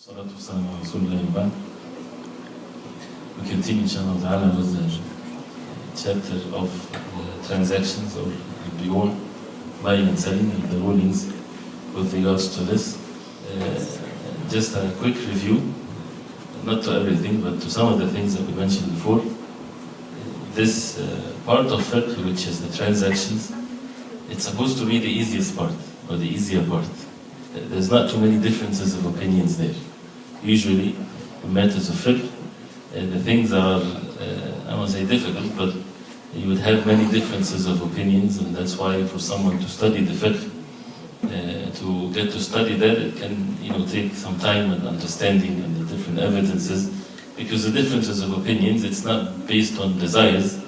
الصلاة والسلام على رسول الله وبعد. We continue inshallah with the chapter of transactions or البيوع, buying and selling, and the rulings with regards to this. Just a quick review, not to everything, but to some of the things that we mentioned before. This part of fiqh, which is the transactions, it's supposed to be the easiest part, or the easier part. There's not too many differences of opinions there. Usually, in matters of fiqh, the things are, I won't say difficult, but you would have many differences of opinions, and that's why for someone to study the fiqh, to get to study that, it can take some time and understanding and the different evidences, because the differences of opinions, it's not based on desires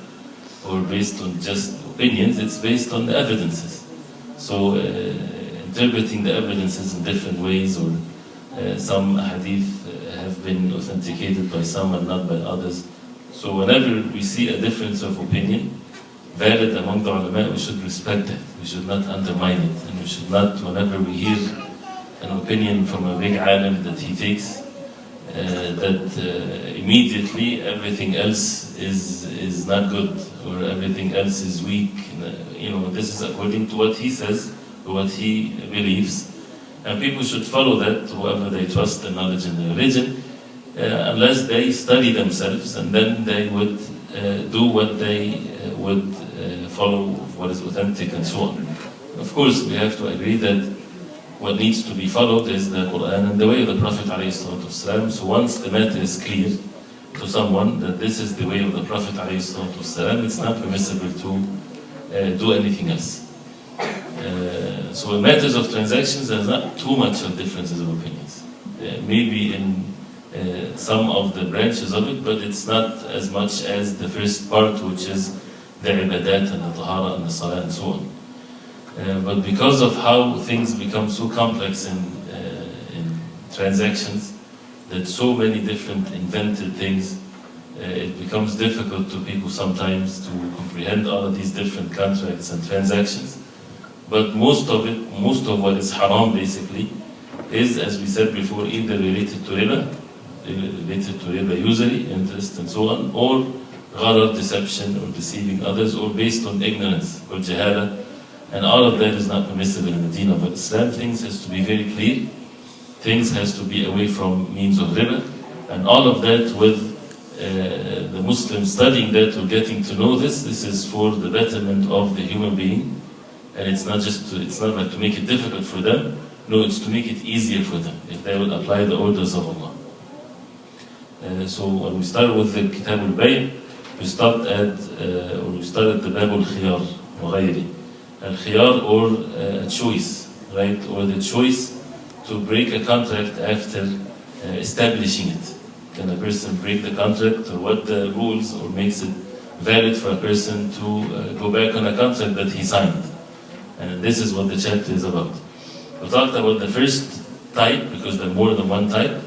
or based on just opinions, it's based on the evidences. So interpreting the evidences in different ways, or some hadith have been authenticated by some and not by others. So whenever we see a difference of opinion valid among the ulama, we should respect it. We should not undermine it, and we should not, whenever we hear an opinion from a big alim that he takes, that immediately everything else is not good, or everything else is weak. This is according to what he says, what he believes, and people should follow that, whoever they trust the knowledge in the religion, unless they study themselves, and then they would do what they would follow, what is authentic and so on. Of course, we have to agree that what needs to be followed is the Quran and the way of the Prophet ﷺ. So once the matter is clear to someone that this is the way of the Prophet ﷺ, it's not permissible to do anything else. So in matters of transactions, there's not too much of differences of opinions. Maybe in some of the branches of it, but it's not as much as the first part, which is the ibadat and the tahara and the salah and so on. But because of how things become so complex in transactions, that so many different invented things, it becomes difficult to people sometimes to comprehend all of these different contracts and transactions. But most of what is haram basically is, as we said before, either related to riba usury, interest and so on, or gharar, deception or deceiving others, or based on ignorance or jahala. And all of that is not permissible in the Deen of Islam. Things has to be very clear. Things has to be away from means of riba. And all of that with the Muslim studying that or getting to know this is for the betterment of the human being. And it's not like to make it difficult for them. No, it's to make it easier for them if they will apply the orders of Allah. So when we started with the Kitab al-Bay'ah, we started the Bab al-Khiyar وغيره. الخيار, or a choice, right? Or the choice to break a contract after establishing it. Can a person break the contract, or what the rules or makes it valid for a person to go back on a contract that he signed? And this is what the chapter is about. We talked about the first type, because there are more than one type,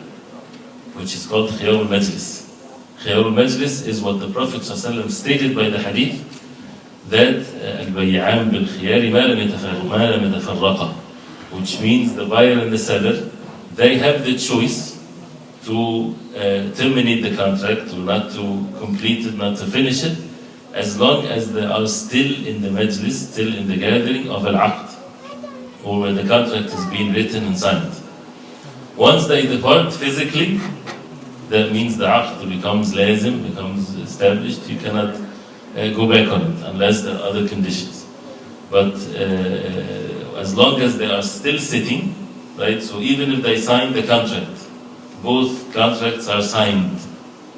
which is called Khiyar al-Majlis. Khiyar al-Majlis is what the Prophet ﷺ stated by the hadith, that البيعان بالخيار ما لم يتفرقا, which means the buyer and the seller, they have the choice to terminate the contract, or not to complete it, not to finish it, as long as they are still in the majlis, still in the gathering of al-aqd, or where the contract is being written and signed. Once they depart physically, that means the aqd becomes lazim, becomes established. You cannot go back on it unless there are other conditions. But as long as they are still sitting, right? So even if they sign the contract, both contracts are signed,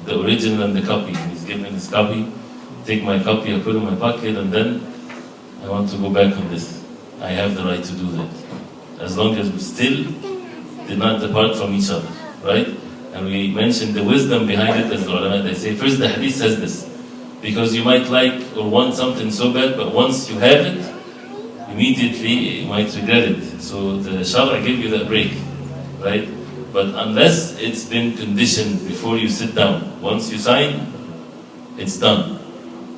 the original and the copy. He's given his copy. Take my copy, I put it in my pocket, and then I want to go back on this. I have the right to do that, as long as we still did not depart from each other, right? And we mentioned the wisdom behind it as the ulama. They say first the hadith says this, because you might like or want something so bad, but once you have it, immediately you might regret it. So the Sharia give you that break, right? But unless it's been conditioned before you sit down, once you sign, it's done.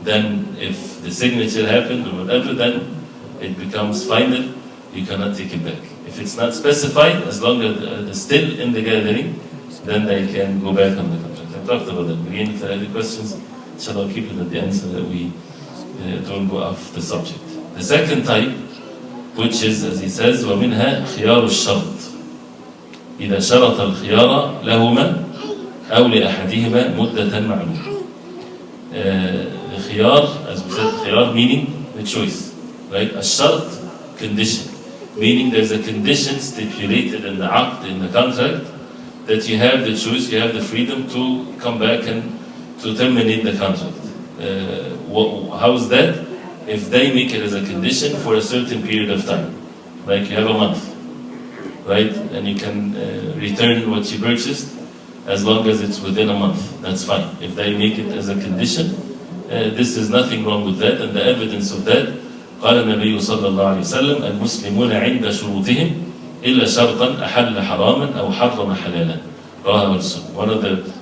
Then if the signature happened or whatever, then it becomes final. You cannot take it back. If it's not specified, as long as they're still in the gathering, then they can go back on the contract. I talked about that. Again, if there are any questions, inshallah, I'll keep it at the end so that we don't go off the subject. The second type, which is, as he says, وَمِنْهَا خِيَارُ الشَّرْطِ إِذَا شَرَطَ الْخِيَارَ لَهُمَا أَوْ لِأَحَدِهِمَا مُدَّةً مَعْلُومًا. The khiyar, as we said, khiyar meaning the choice, right? A shart, condition, meaning there's a condition stipulated in the aqd, in the contract, that you have the choice, you have the freedom to come back and to terminate the contract. How is that? If they make it as a condition for a certain period of time, like you have a month, right? And you can return what you purchased as long as it's within a month. That's fine. If they make it as a condition, this is nothing wrong with that. And the evidence of that, قال النبي صلى الله عليه وسلم المسلمون عند شروطهم إلا شرطا أحل حراما أو حرم حلالا. رواه مسلم. One of the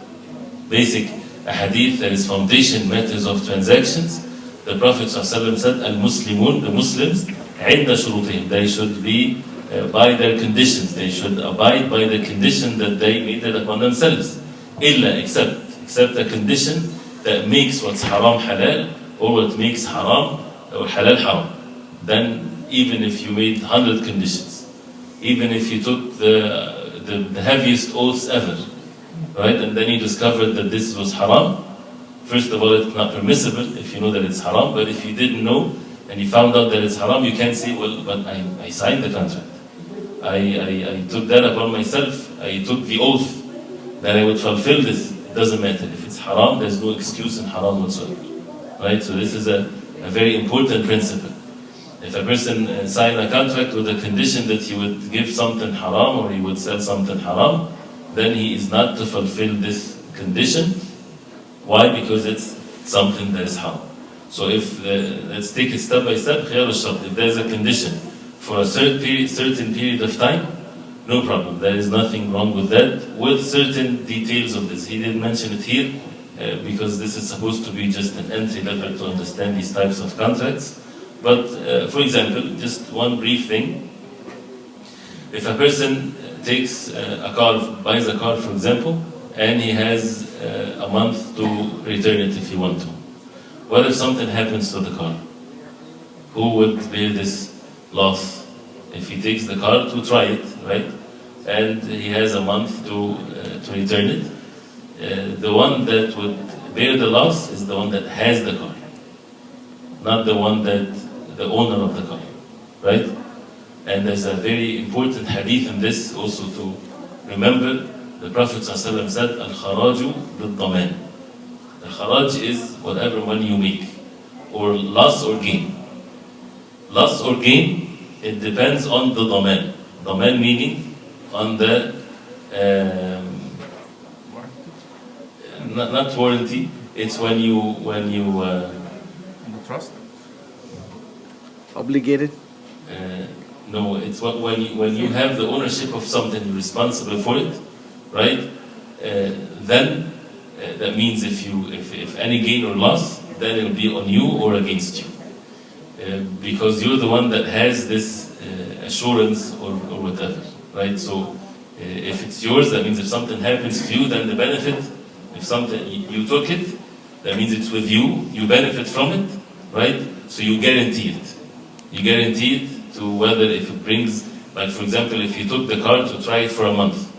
basic hadith that is foundation matters of transactions. The Prophet ﷺ said, Al-Muslimun, the Muslims, عند شروطهم. They should be by their conditions. They should abide by the condition that they made it upon themselves. إلا, except a condition that makes what's haram halal, or what makes haram or halal haram. Then even if you made 100 conditions, even if you took the heaviest oaths ever, right, and then you discovered that this was haram, first of all, it's not permissible if you know that it's haram. But if you didn't know and you found out that it's haram, you can't say, well, but I signed the contract. I took that upon myself. I took the oath that I would fulfill this. It doesn't matter. If it's haram, there's no excuse in haram whatsoever. Right? So this is a very important principle. If a person signed a contract with a condition that he would give something haram or he would sell something haram, then he is not to fulfill this condition. Why? Because it's something that is haram. So if, let's take it step by step, khiyar al-shart. If there's a condition for a certain period of time, no problem. There is nothing wrong with that, with certain details of this. He didn't mention it here, because this is supposed to be just an entry level to understand these types of contracts. But for example, just one brief thing. If a person takes a car, buys a car for example, and he has a month to return it if he wants to. What if something happens to the car? Who would bear this loss? If he takes the car to try it, right? And he has a month to return it. The one that would bear the loss is the one that has the car, not the one that the owner of the car, right? And there's a very important hadith in this also to remember. The Prophet ﷺ said, Al-Kharaju bil-Daman. The Kharaj is whatever money you make, or loss or gain. Loss or gain, it depends on the Daman. Daman meaning on the not warranty. It's when you trust obligated. No, it's when you have the ownership of something, you're responsible for it, right? Then that means if any gain or loss, then it'll be on you or against you, because you're the one that has this assurance or whatever, right? So if it's yours, that means if something happens to you, then the benefit. If something you took it, that means it's with you. You benefit from it, right? So you guarantee it. You guarantee it to whether if it brings, like for example, if he took the car to try it for a month,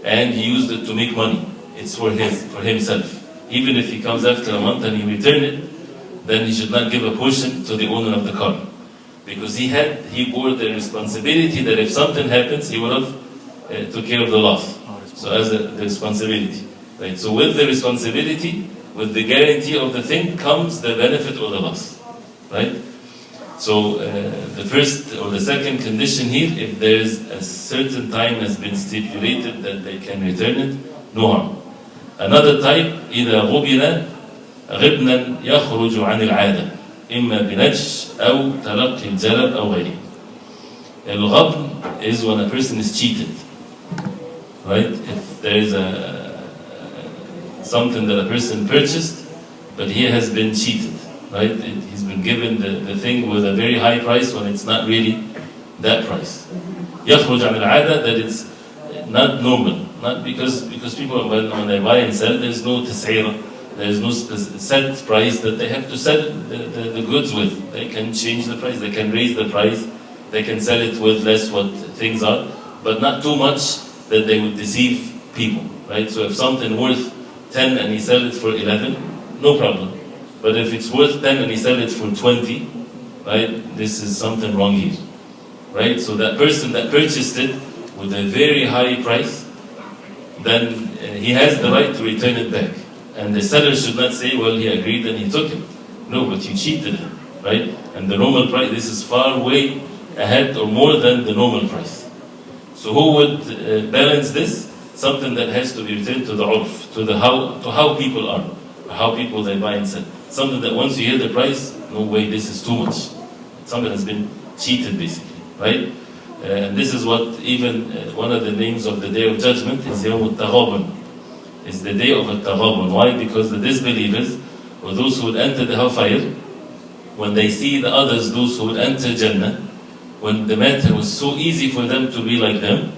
and he used it to make money, it's for himself. Even if he comes after a month and he return it, then he should not give a portion to the owner of the car, because he bore the responsibility that if something happens, he would have took care of the loss. So as the responsibility, right? So with the responsibility, with the guarantee of the thing, comes the benefit or the loss, right? So the first or the second condition here, if there is a certain time has been stipulated that they can return it, no harm. Another type, إذا غبن غبنا يخرج عن العادة إما بنجش أو تلقي الجلب أو غيره. الغبن is when a person is cheated, right? If there is something that a person purchased, but he has been cheated, right? He's been given the thing with a very high price when it's not really that price. يخرج عن العادة, that it's not normal, not because people when they buy and sell, there's no تسعيرة, there's no set price that they have to sell the goods with. They can change the price, they can raise the price, they can sell it with less what things are, but not too much that they would deceive people, right? So if something worth 10 and he sell it for 11, no problem. But if it's worth 10 and he sell it for 20, right, this is something wrong here, right? So that person that purchased it with a very high price, then he has the right to return it back. And the seller should not say, well, he agreed and he took it. No, but you cheated him, right? And the normal price, this is far way ahead or more than the normal price. So who would balance this? Something that has to be returned to the urf, to how people are, how people they buy and sell. Something that once you hear the price, no way, this is too much. Something has been cheated basically, right? And this is what even one of the names of the Day of Judgment is Yawm al-Taghabun. It's the Day of al-Taghabun. Why? Because the disbelievers, or those who would enter the hellfire, when they see the others, those who would enter Jannah, when the matter was so easy for them to be like them,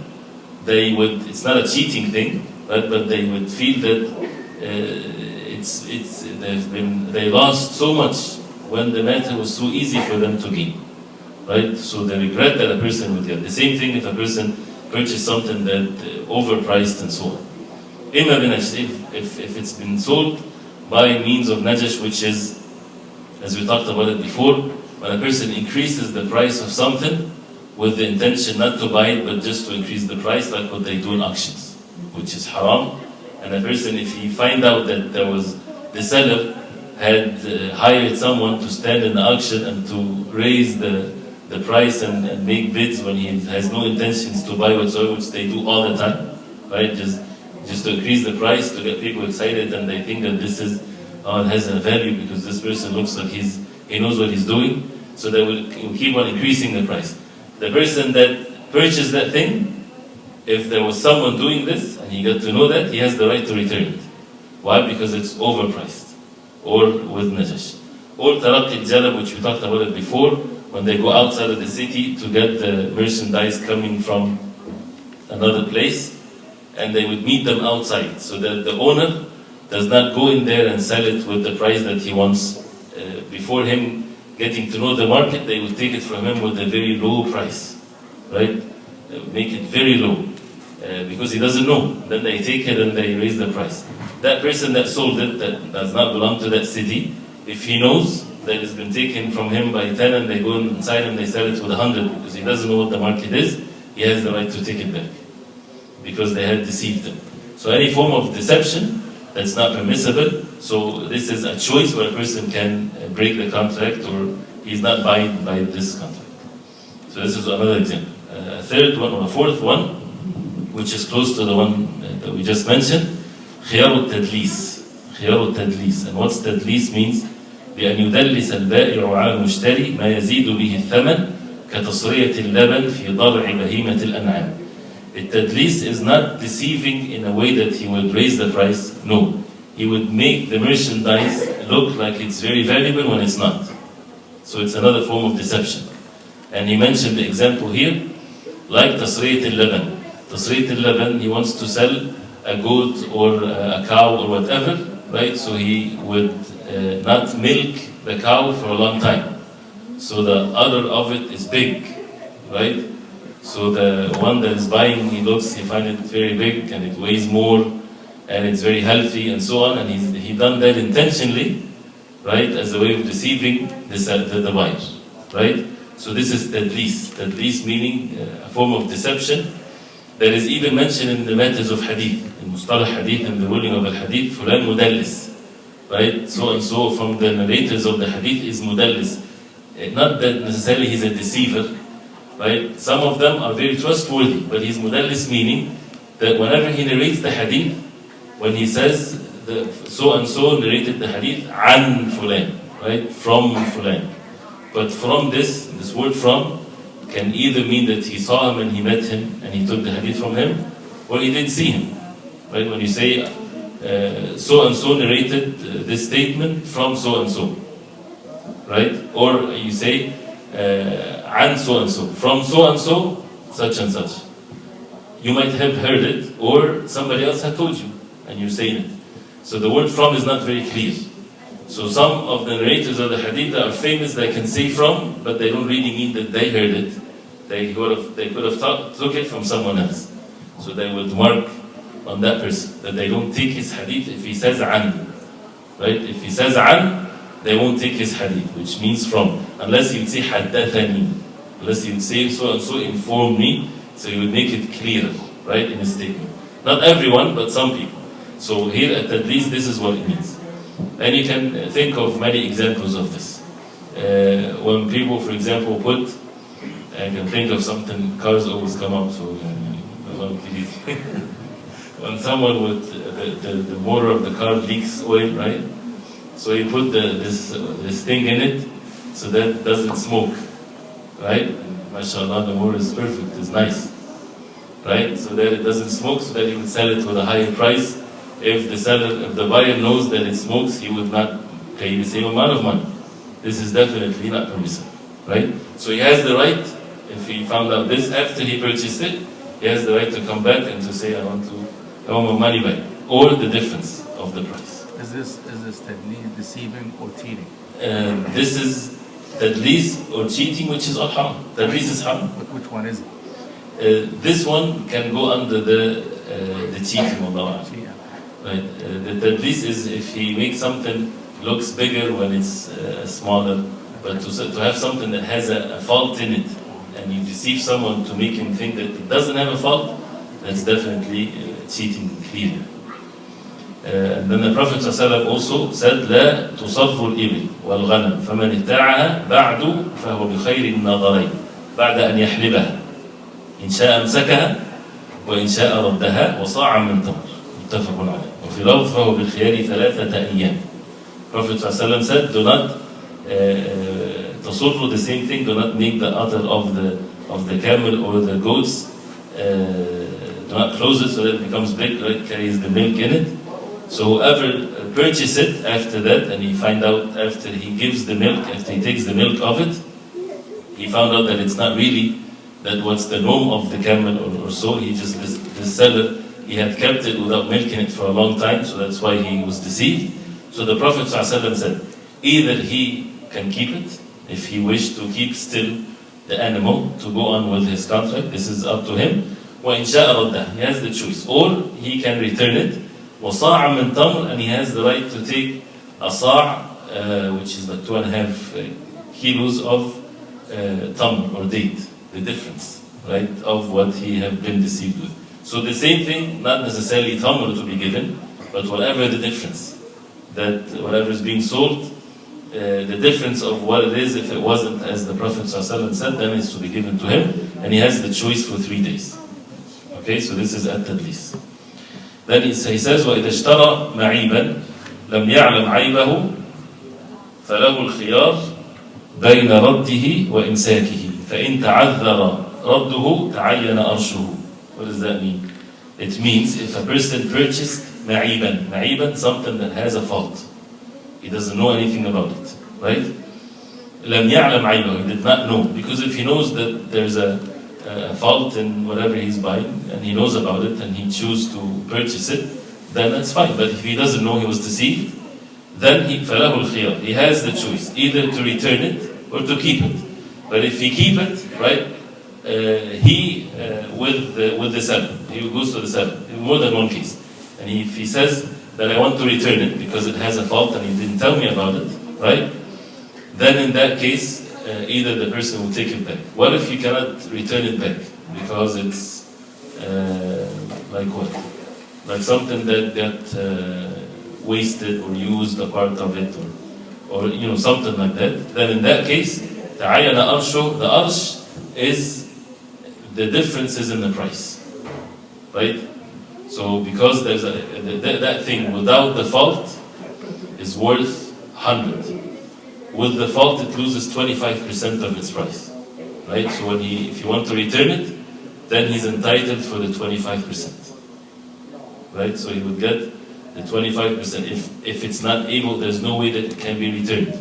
they would, it's not a cheating thing, but they would feel that they lost so much when the matter was so easy for them to gain, right? So they regret that a person would get. The same thing if a person purchased something that overpriced and so on. Imma bin if it's been sold by means of najash, which is, as we talked about it before, when a person increases the price of something with the intention not to buy it but just to increase the price, like what they do in auctions, which is haram. And a person, if he find out that there was, the seller had hired someone to stand in the auction and to raise the price and make bids when he has no intentions to buy whatsoever, which they do all the time, right? Just to increase the price to get people excited, and they think that this is, it has a value because this person looks like he knows what he's doing, so they will keep on increasing the price. The person that purchased that thing, if there was someone doing this and he got to know that, he has the right to return it. Why? Because it's overpriced, or with najash. Or taraq al-jalab, which we talked about it before, when they go outside of the city to get the merchandise coming from another place, and they would meet them outside, so that the owner does not go in there and sell it with the price that he wants. Before him getting to know the market, they would take it from him with a very low price, right? Make it very low, because he doesn't know. Then they take it and they raise the price. That person that sold it, that does not belong to that city, if he knows that it's been taken from him by 10 and they go inside and they sell it with 100 because he doesn't know what the market is, he has the right to take it back, because they had deceived him. So any form of deception, that's not permissible. So this is a choice where a person can break the contract, or he's not bound by this contract. So this is another example. A third one, or a fourth one, which is close to the one that we just mentioned, خيار التدليس. خيار التدليس. And what's tadlis means? بأن يدلس البائع على المشتري ما يزيد به الثمن كتصرية اللبن في ضرع بهيمة الأنعام. The tadlis is not deceiving in a way that he would raise the price. No. He would make the merchandise look like it's very valuable when it's not. So it's another form of deception. And he mentioned the example here, like tasriyat al-laban. Tasriyat al-laban, he wants to sell a goat or a cow or whatever, right? So he would not milk the cow for a long time. So the udder of it is big, right? So the one that is buying, he finds it very big and it weighs more and it's very healthy and so on, and he done that intentionally, right, as a way of deceiving the buyer, right? So this is tadlis. Tadlis meaning a form of deception that is even mentioned in the matters of hadith, in mustalah hadith, in the ruling of al-hadith, fulan mudallis, right? So and so from the narrators of the hadith is mudallis. Not that necessarily he's a deceiver, right? Some of them are very trustworthy, but he's mudallis meaning that whenever he narrates the hadith, when he says the so and so narrated the hadith an fulan, right, from fulan, but from this word from can either mean that he saw him and he met him and he took the hadith from him, or he didn't see him, right? When you say so and so narrated this statement from so and so, right? Or you say an so and so, from so and so such and such. You might have heard it, or somebody else had told you, and you're saying it. So the word from is not very clear. So some of the narrators of the hadith that are famous, they can say from, but they don't really mean that they heard it. They could have took it from someone else. So they would mark on that person that they don't take his hadith if he says an. Right? If he says an, they won't take his hadith, which means from. Unless he would say haddathani. Unless he would say so and so informed me. So he would make it clearer, right, in his statement. Not everyone, but some people. So here at least this is what it means. And you can think of many examples of this. When people, for example, I can think of something, cars always come up, so when someone would, the motor of the car leaks oil, right? So you put this thing in it, so that it doesn't smoke, right? And mashallah, the motor is perfect, it's nice, right? So that it doesn't smoke, so that he would sell it with a higher price. If the buyer knows that it smokes, he would not pay the same amount of money. This is definitely not permissible, right? So he has the right, if he found out this after he purchased it, he has the right to come back and to say, I want my money back, or the difference of the price. Is this tadlis, deceiving or cheating? This is tadlis or cheating, which is all haram. Tadlis is haram. But which one is it? This one can go under the cheating, Allah. Right? The tadlis is if he makes something looks bigger when it's smaller, but to have something that has a fault in it, and you deceive someone to make him think that it doesn't have a fault, that's definitely cheating clearly. And then the Prophet ﷺ also said, لا تصف الإبل والغنم فمن ابتاعها بعد فهو بخير النظرين بعد أن يحلبها إن شاء أمسكها وإن شاء ردها وصاعا من تمر متفق عليه وفي لفظ فهو بالخيار 3 أيام. Prophet ﷺ said, do not تصر, the same thing, do not make the udder of the camel or the goats, do not close it so that it becomes big, right, carries the milk in it. So whoever purchases it after that, and he find out after he gives the milk, after he takes the milk of it, he found out that it's not really that what's the norm of the camel or so. He just, the seller, he had kept it without milking it for a long time, so that's why he was deceived. So the Prophet ﷺ said, either he can keep it, if he wished to keep still the animal to go on with his contract, this is up to him. وَإِنْ شَاءَ رَدَّهُ, he has the choice. Or he can return it. وَصَاعًا مِنْ تَمْرٍ, and he has the right to take a sa', which is like 2.5 kilos of tamr or date, the difference, right, of what he have been deceived with. So the same thing, not necessarily tamr to be given, but whatever the difference, that whatever is being sold, the difference of what it is, if it wasn't as the Prophet ﷺ said, then it's to be given to him, and he has the choice for 3 days. Okay, so this is at-tadlis. Then he says, وَإِذَا اشْتَرَى مَعِيبًا لَمْ يَعْلَمْ عَيْبَهُ فَلَهُ الْخِيَارُ بَيْنَ رَدِّهِ وَإِمْسَاكِهِ فَإِنْ تَعَذَّرَ رَدُّهُ تَعَيَّنَ أَرْشُهُ. What does that mean? It means if a person purchased ma'iban, something that has a fault, he doesn't know anything about it, right? لَمْ يَعْلَمْ عَيْبَهُ, he did not know, because if he knows that there's a fault in whatever he's buying, and he knows about it, and he chooses to purchase it, then that's fine. But if he doesn't know, he was deceived, then فَلَهُ الْخِيَارُ, he has the choice, either to return it or to keep it. But if he keep it, right, with the seller, he goes to the seller, in more than one case, and if he says that I want to return it because it has a fault and he didn't tell me about it, right, then in that case, either the person will take it back. What if you cannot return it back because it's like what? Like something that got wasted or used, a part of it, or something like that. Then in that case, تعين أرشه, the arsh is the differences in the price, right? So because there's that thing without the fault is worth 100. With the fault, it loses 25% of its price, right? So if you want to return it, then he's entitled for the 25%, right? So he would get the 25%. If it's not able, there's no way that it can be returned,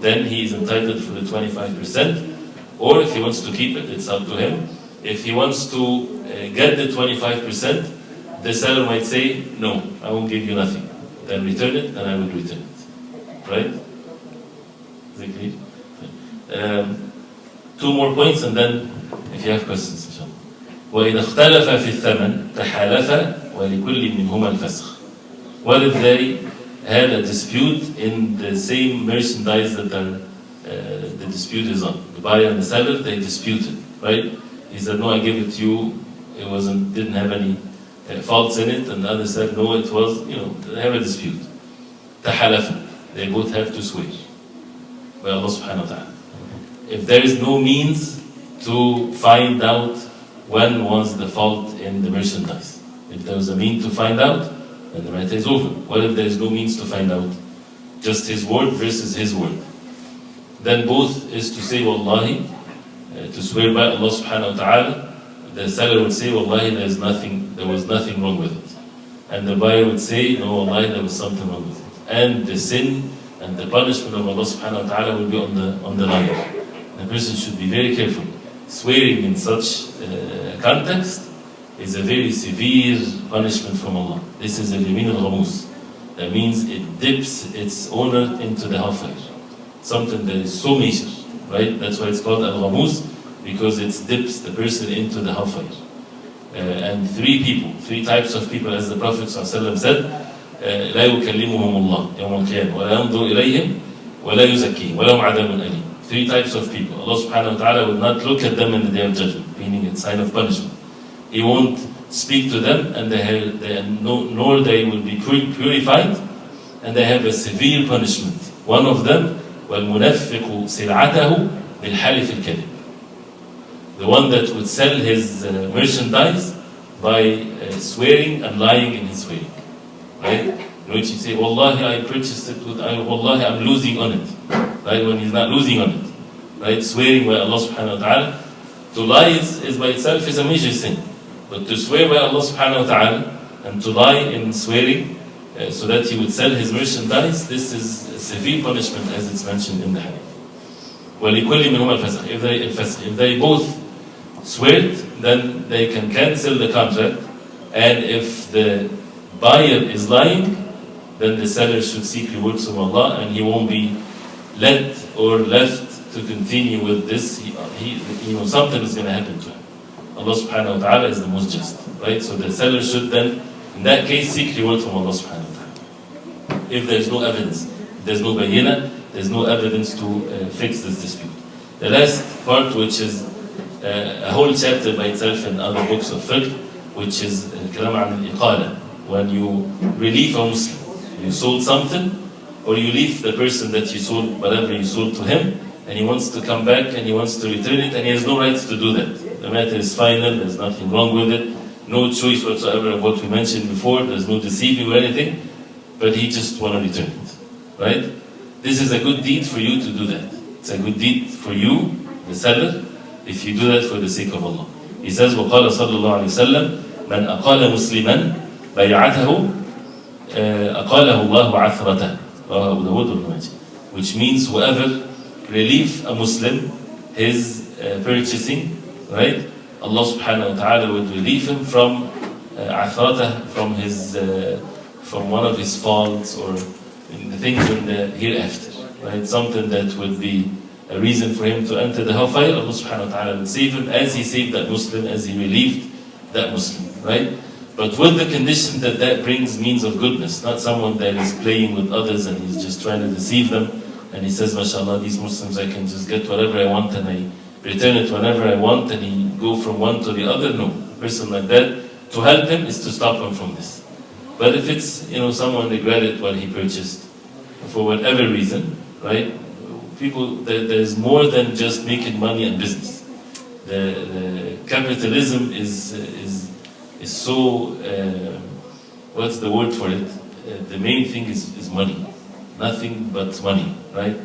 then he is entitled for the 25%. Or if he wants to keep it, it's up to him. If he wants to get the 25%, the seller might say, no, I won't give you nothing. Then return it, and I will return it. Right? Is it clear? Two more points, and then if you have questions, inshallah. وإذا اختلف في الثمن تحالف ولكل منهما الفسخ. What if they had a dispute in the same merchandise that the dispute is on? The buyer and the seller, they disputed, right? He said, no, I gave it to you. It didn't have any faults in it, and the other said, no, it was, they have a dispute. تحالف. They both have to swear by Allah subhanahu wa ta'ala. If there is no means to find out when was the fault in the merchandise, if there was a means to find out, then the matter is over. What if there is no means to find out? Just his word versus his word. Then both is to say wallahi, to swear by Allah subhanahu wa ta'ala. The seller would say wallahi, there was nothing wrong with it. And the buyer would say, no wallahi, there was something wrong with it. And the sin and the punishment of Allah subhanahu wa ta'ala will be on the line. The person should be very careful. Swearing in such context is a very severe punishment from Allah. This is al-yamin al-ghamus. That means it dips its owner into the hellfire. Something that is so major, right? That's why it's called al-ghamus, because it dips the person into the hellfire. And three types of people, as the Prophet ﷺ said, لا يكلمهم الله يوم القيامة ولا ينظر إليهم ولا يزكيهم ولهم عذاب أليم. Three types of people. Allah subhanahu wa ta'ala will not look at them in the day of judgment, meaning it's a sign of punishment. He won't speak to them, and nor they will be purified, and they have a severe punishment. One of them, وَالْمُنَفِّقُ سِلْعَتَهُ بِالْحَلِفِ الْكَذِبِ. The one that would sell his merchandise by swearing and lying in his swearing. Right? In which you say, Wallahi, I purchased it Wallahi, I'm losing on it. Right? When he's not losing on it. Right? Swearing by Allah subhanahu wa ta'ala. To lie is by itself is a major sin. But to swear by Allah subhanahu wa ta'ala and to lie in swearing so that he would sell his merchandise, this is a severe punishment as it's mentioned in the hadith. وَلِكُلِّ مِنْهُمَا الْفَسْخِ. If they both swear, then they can cancel the contract. And if the buyer is lying, then the seller should seek rewards from Allah, and he won't be let or left to continue with this. Something is going to happen to him. Allah subhanahu wa ta'ala is the most just, right? So the seller should then, in that case, seek reward from Allah subhanahu wa ta'ala. If there's no evidence, there's no bayina, there's no evidence to fix this dispute. The last part, which is a whole chapter by itself in other books of fiqh, which is kalam an al-iqala. When you relieve a Muslim, you sold something, or you leave the person that you sold, whatever you sold to him, and he wants to come back and he wants to return it, and he has no rights to do that. The matter is final, there's nothing wrong with it, no choice whatsoever of what we mentioned before, there's no deceiving or anything, but he just wants to return it. Right? This is a good deed for you to do that. It's a good deed for you, the seller, if you do that for the sake of Allah. He says, وَقَالَ صَلَّى اللَّهُ عَلَيْهِ وسلم مَنْ أَقَالَ مُسْلِمًا بَيْعَتَهُ أَقَالَهُ اللَّهُ عَثْرَتَهُ. Which means whoever relieve a Muslim his purchasing, right? Allah subhanahu wa ta'ala would relieve him from atharatah, from one of his faults or the things in the hereafter, right? Something that would be a reason for him to enter the hellfire. Allah subhanahu wa ta'ala would save him as he saved that Muslim, as he relieved that Muslim, right? But with the condition that brings means of goodness, not someone that is playing with others and he's just trying to deceive them, and he says, mashallah, these Muslims, I can just get whatever I want and I return it whenever I want, and he go from one to the other. No, a person like that, to help him is to stop him from this. But if it's, someone regretted what he purchased for whatever reason, right? People, there's more than just making money and business. The capitalism is so, what's the word for it? The main thing is money. Nothing but money, right?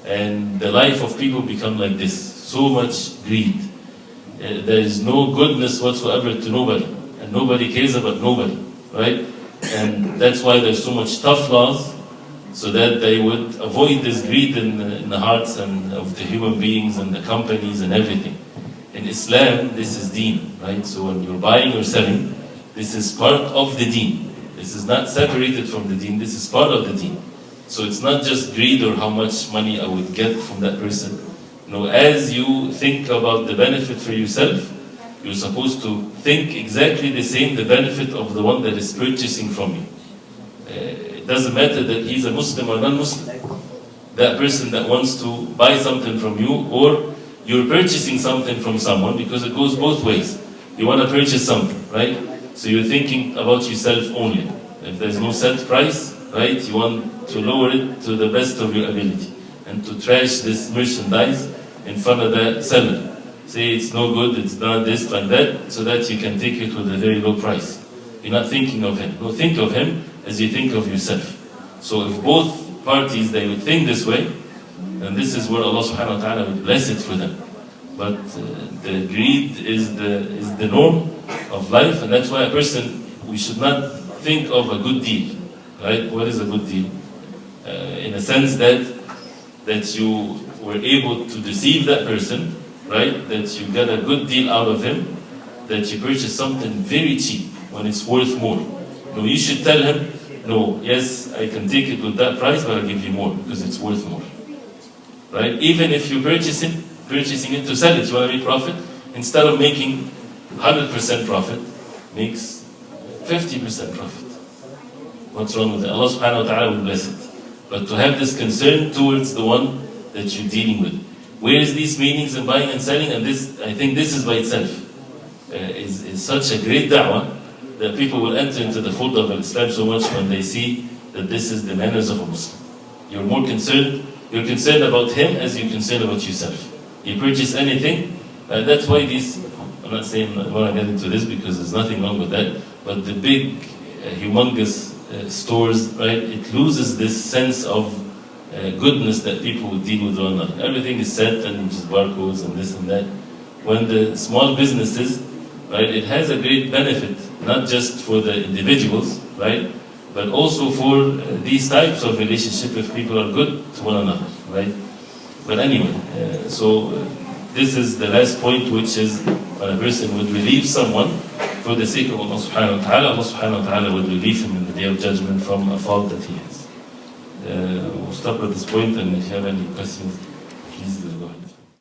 And the life of people become like this. So much greed. There is no goodness whatsoever to nobody. And nobody cares about nobody, right? And that's why there's so much tough laws, so that they would avoid this greed in the hearts and of the human beings and the companies and everything. in Islam, this is Deen, right? So when you're buying or selling, this is part of the Deen. This is not separated from the Deen, this is part of the Deen. So it's not just greed or how much money I would get from that person. No, as you think about the benefit for yourself, you're supposed to think exactly the same, the benefit of the one that is purchasing from you. It doesn't matter that he's a Muslim or non-Muslim. That person that wants to buy something from you, or you're purchasing something from someone, because it goes both ways. You want to purchase something, right? So you're thinking about yourself only. If there's no set price, right, you want to lower it to the best of your ability and to trash this merchandise in front of the seller. Say it's no good, it's not this, like that, so that you can take it with a very low price. You're not thinking of him. No, think of him as you think of yourself. So if both parties, they would think this way, and this is where Allah subhanahu wa ta'ala would bless it for them. But the greed is the norm of life, and that's why a person, we should not think of a good deal, right? What is a good deal? In a sense that you were able to deceive that person, right? That you got a good deal out of him, that you purchased something very cheap when it's worth more. No, you should tell him, no, yes, I can take it with that price, but I'll give you more because it's worth more, right? Even if you're purchasing it to sell it, you want to make profit, instead of making 100% profit, makes 50% profit. What's wrong with that? Allah subhanahu wa ta'ala will bless it. But to have this concern towards the one that you're dealing with. Where is these meanings in buying and selling? And this, I think this is by itself, is such a great da'wah that people will enter into the fold of Islam so much when they see that this is the manners of a Muslim. You're more concerned, you're concerned about him as you're concerned about yourself. You purchase anything, that's why these, I'm not saying I want to get into this because there's nothing wrong with that, but the big, humongous stores, right, it loses this sense of goodness that people would deal with one another. Everything is set and just barcodes and this and that. When the small businesses, right, it has a great benefit, not just for the individuals, right, but also for these types of relationship if people are good to one another, right? But anyway, this is the last point, which is when a person would relieve someone for the sake of Allah subhanahu wa ta'ala, Allah subhanahu wa ta'ala would relieve him in the day of judgment from a fault that he has. We'll stop at this point, and if you have any questions.